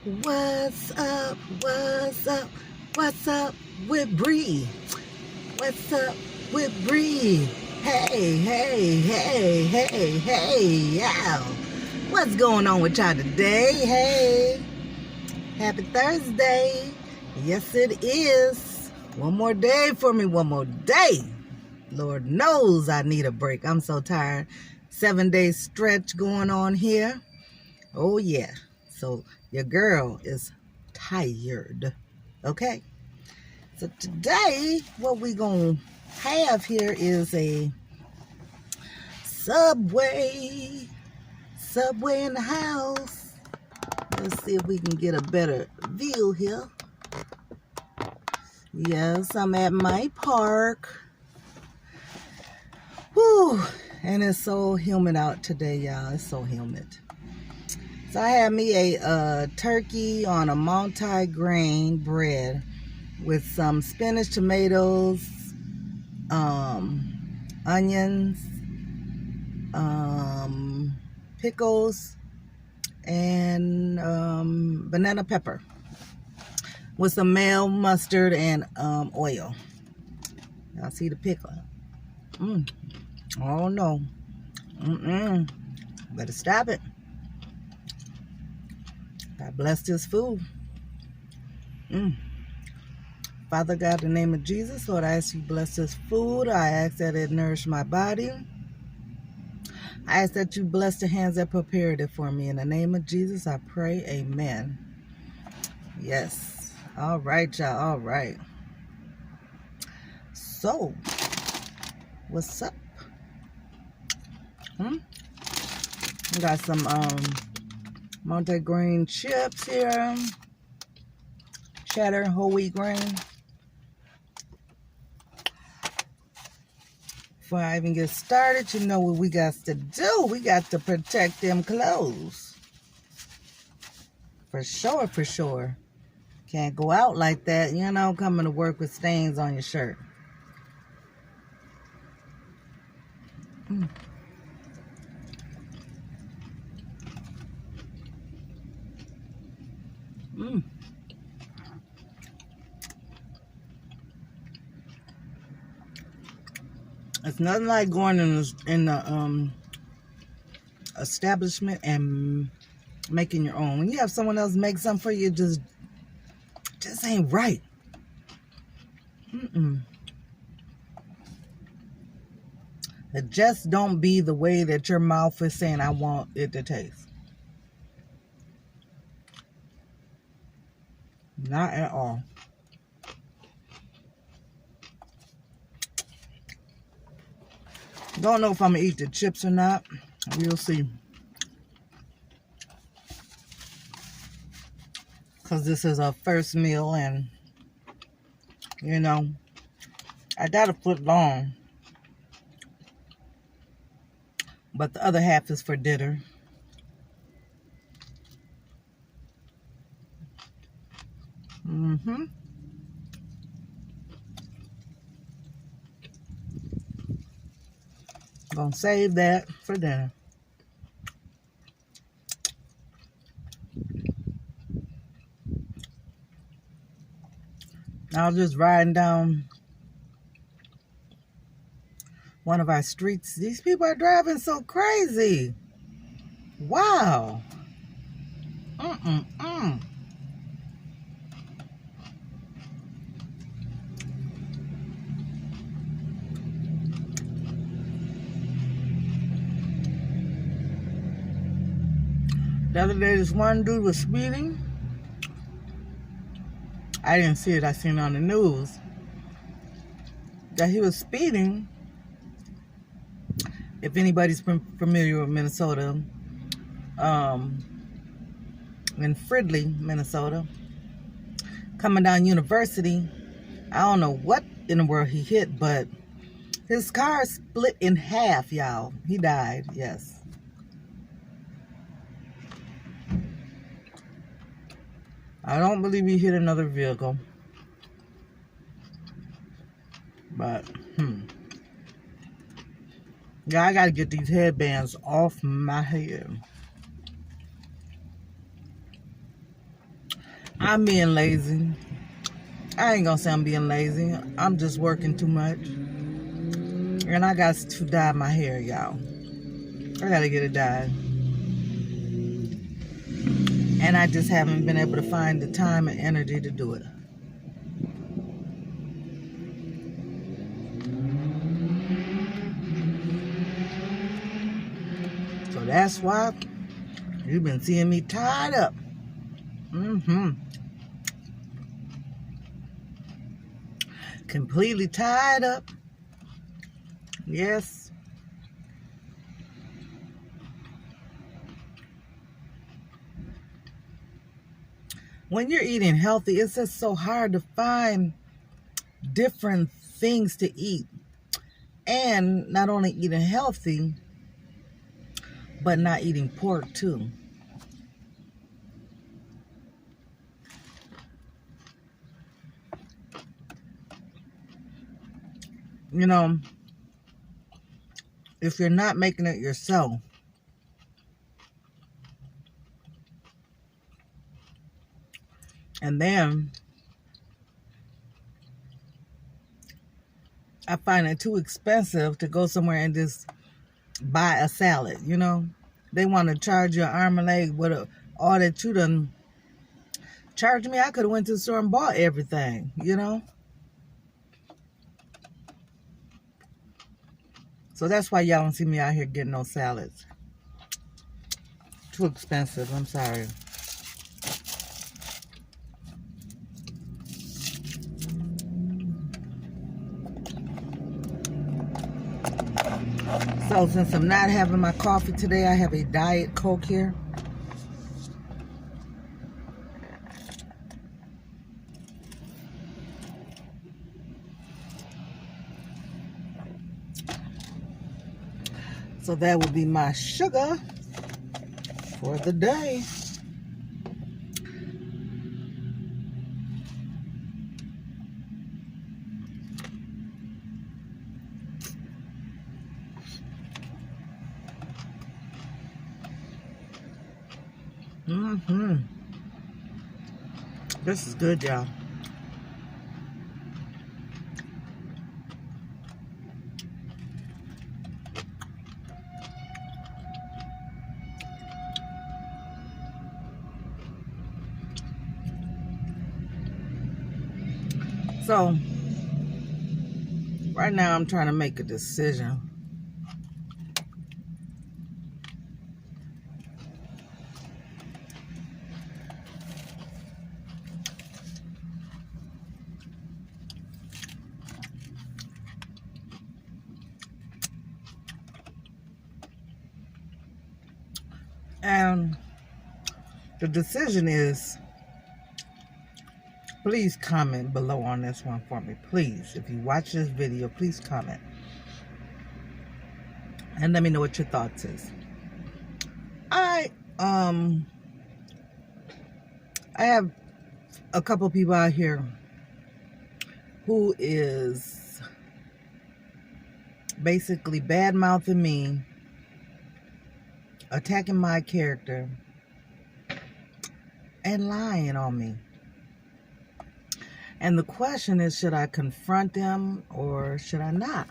What's up? What's up? What's up with Bree? What's up with Bree? Hey, hey, hey, hey, hey, yeah. What's going on with y'all today? Hey, happy Thursday. Yes, it is. One more day for me, one more day. Lord knows I need a break. I'm so tired. 7-day stretch going on here. Oh, yeah. So your girl is tired. Okay? So today, what we going to have here is a Subway. Subway in the house. Let's see if we can get a better view here. Yes, I'm at my park. Whew. And it's so humid out today, y'all. It's so humid. So I had me a turkey on a multi-grain bread with some spinach, tomatoes, onions, pickles, and banana pepper with some male mustard and oil. Y'all see the pickle? Oh no. Better stop it. God bless this food. Father God, in the name of Jesus, Lord, I ask you to bless this food. I ask that it nourish my body. I ask that you bless the hands that prepared it for me. In the name of Jesus, I pray. Amen. Yes. All right, y'all. All right. So, what's up? We got some multi-grain chips here. Cheddar, whole wheat grain. Before I even get started, you know what we got to do. We got to protect them clothes. For sure, for sure. Can't go out like that, you know, coming to work with stains on your shirt. It's nothing like going in the establishment and making your own. When you have someone else make something for you, just ain't right. It just don't be the way that your mouth is saying I want it to taste. Not at all. Don't know if I'm going to eat the chips or not. We'll see. Because this is our first meal and, you know, I got a foot long. But the other half is for dinner. Gonna save that for dinner. I was just riding down one of our streets. These people are driving so crazy. Wow. The other day, this one dude was speeding. I didn't see it. I seen it on the news that he was speeding. If anybody's familiar with Minnesota, in Fridley, Minnesota, coming down University, I don't know what in the world he hit, but his car split in half, y'all. He died, yes. I don't believe he hit another vehicle. But, yeah, I gotta get these headbands off my head. I'm being lazy. I ain't gonna say I'm being lazy. I'm just working too much. And I got to dye my hair, y'all. I gotta get it dyed. And I just haven't been able to find the time and energy to do it. So that's why you've been seeing me tied up. Completely tied up. Yes. When you're eating healthy, it's just so hard to find different things to eat. And not only eating healthy, but not eating pork too. You know, if you're not making it yourself, and then I find it too expensive to go somewhere and just buy a salad, you know. They want to charge you an arm and leg with all that you done charged me. I could have went to the store and bought everything, you know. So that's why y'all don't see me out here getting no salads. Too expensive, I'm sorry. So since I'm not having my coffee today, I have a Diet Coke here. So that would be my sugar for the day. This is good, y'all. So, right now I'm trying to make a decision. And the decision is, please comment below on this one for me. Please, if you watch this video, please comment. And let me know what your thoughts is. I have a couple people out here who is basically bad-mouthing me, attacking my character, and lying on me. And the question is, should I confront them or should I not?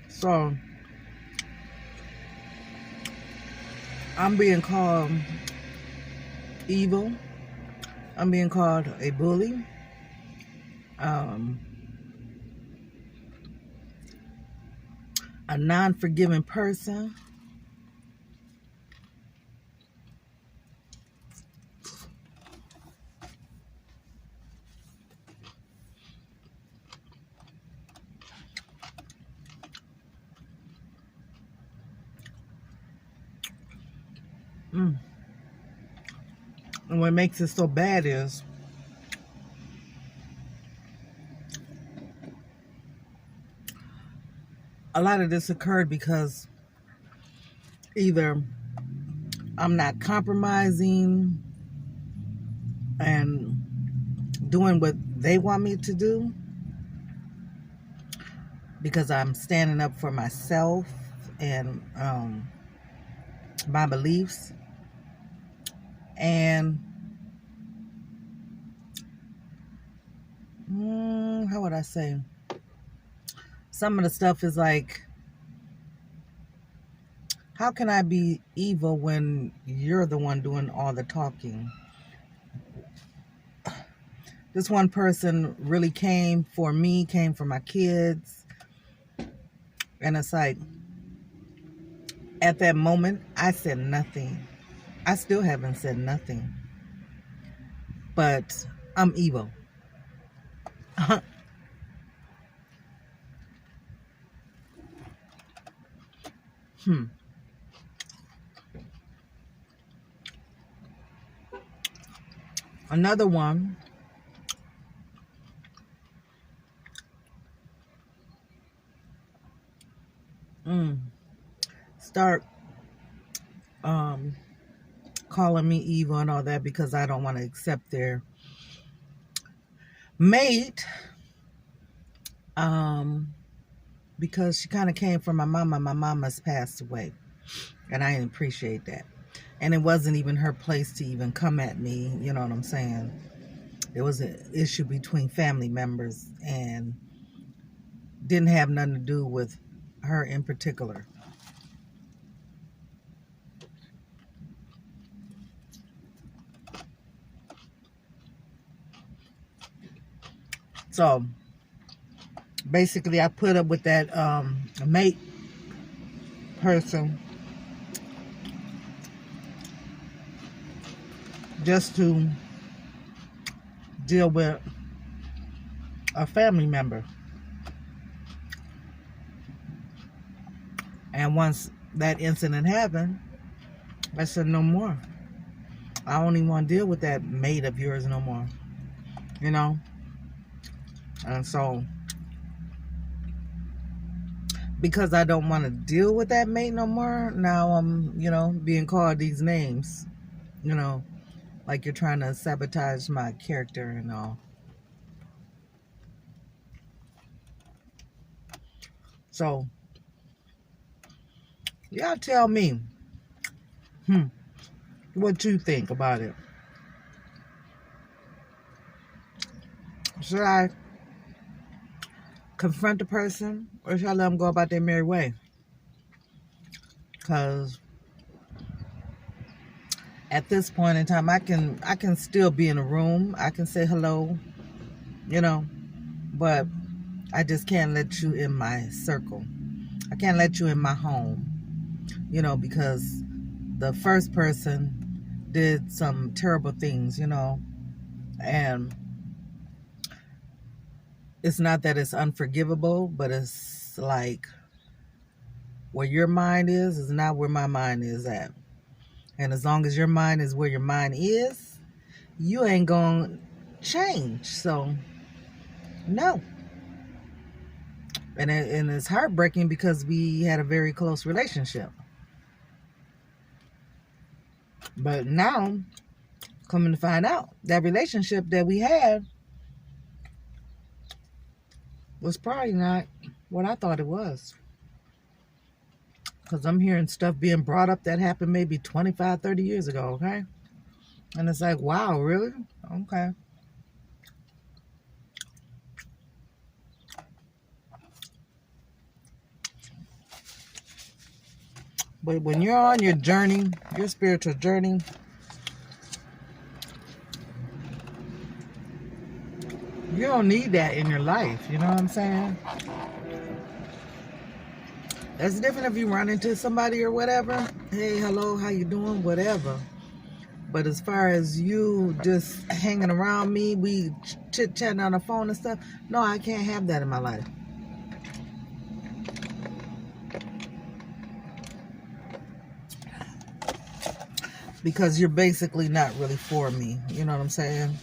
So, I'm being called evil. I'm being called a bully. A non-forgiving person. And what makes it so bad is a lot of this occurred because either I'm not compromising and doing what they want me to do, because I'm standing up for myself and my beliefs. And how would I say? Some of the stuff is like, how can I be evil when you're the one doing all the talking? This one person really came for me, came for my kids. And it's like, at that moment, I said nothing. I still haven't said nothing. But I'm evil. Another one. Start calling me evil and all that because I don't want to accept their mate. Because she kind of came from my mama. My mama's passed away. And I didn't appreciate that. And it wasn't even her place to even come at me. You know what I'm saying? It was an issue between family members and didn't have nothing to do with her in particular. So basically I put up with that mate person just to deal with a family member. And once that incident happened, I said no more. I don't even want to deal with that mate of yours no more. You know? And so, because I don't want to deal with that mate no more, now I'm, being called these names. Like you're trying to sabotage my character and all. So, y'all tell me, what you think about it. Should I confront the person, or should I let them go about their merry way? Because at this point in time, I can still be in a room. I can say hello, but I just can't let you in my circle. I can't let you in my home, because the first person did some terrible things, and it's not that it's unforgivable, but it's like where your mind is not where my mind is at. And as long as your mind is where your mind is, you ain't gonna change. So, no. And it's heartbreaking because we had a very close relationship. But now, coming to find out, that relationship that we had was probably not what I thought it was. Because I'm hearing stuff being brought up that happened maybe 25, 30 years ago, okay? And it's like, wow, really? Okay. But when you're on your journey, your spiritual journey, you don't need that in your life. You know what I'm saying? That's different if you run into somebody or whatever. Hey, hello, how you doing? Whatever. But as far as you just hanging around me, we chit-chatting on the phone and stuff, no, I can't have that in my life. Because you're basically not really for me. You know what I'm saying?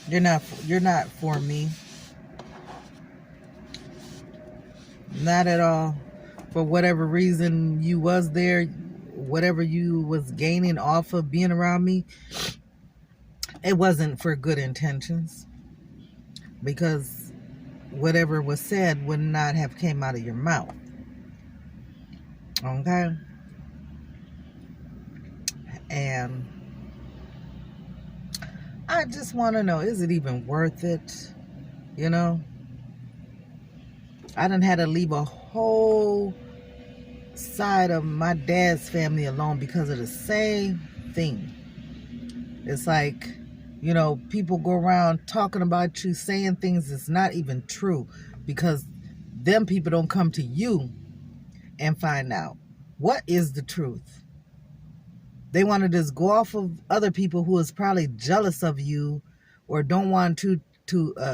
You're not for me. Not at all. For whatever reason you was there, whatever you was gaining off of being around me, it wasn't for good intentions. because whatever was said would not have came out of your mouth. Okay? And I just want to know, is it even worth it? You know? I done had to leave a whole side of my dad's family alone because of the same thing. It's like, you know, people go around talking about you, saying things that's not even true, because them people don't come to you and find out what is the truth. They want to just go off of other people who is probably jealous of you or don't want to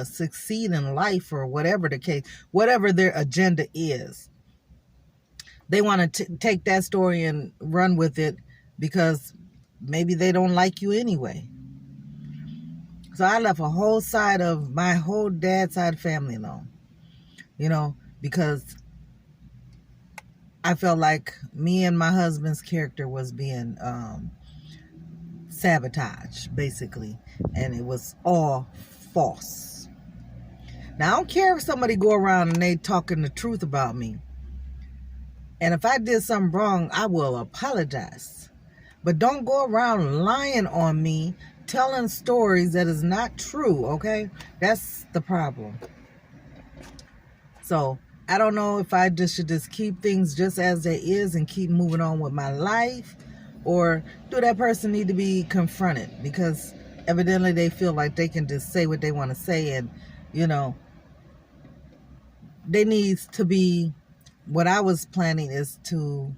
succeed in life, or whatever the case, whatever their agenda is. They want to take that story and run with it because maybe they don't like you anyway. So I left a whole side of my whole dad's side family alone, you know, because I felt like me and my husband's character was being sabotaged, basically, and it was all false. Now, I don't care if somebody go around and they talking the truth about me. And if I did something wrong, I will apologize. But don't go around lying on me, telling stories that is not true, okay? That's the problem. So, I don't know if I should just keep things just as they is and keep moving on with my life, or do that person need to be confronted? Because evidently they feel like they can just say what they want to say, and, you know, they needs to be, what I was planning is to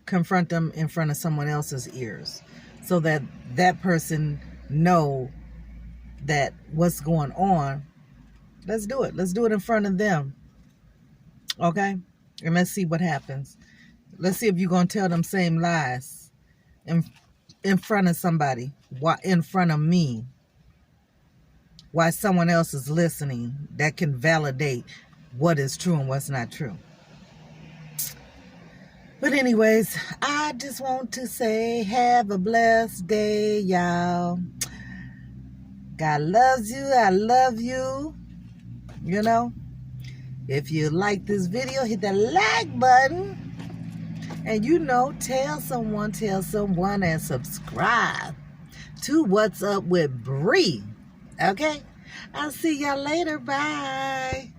confront them in front of someone else's ears, so that that person know that what's going on. Let's do it. Let's do it in front of them. Okay? And let's see what happens. Let's see if you're going to tell them same lies in front of somebody, in front of me, while someone else is listening that can validate what is true and what's not true. But anyways, I just want to say, have a blessed day, y'all. God loves you. I love you. You know, if you like this video, hit the like button. And you know, tell someone, and subscribe to What's Up with Bree. Okay? I'll see y'all later. Bye.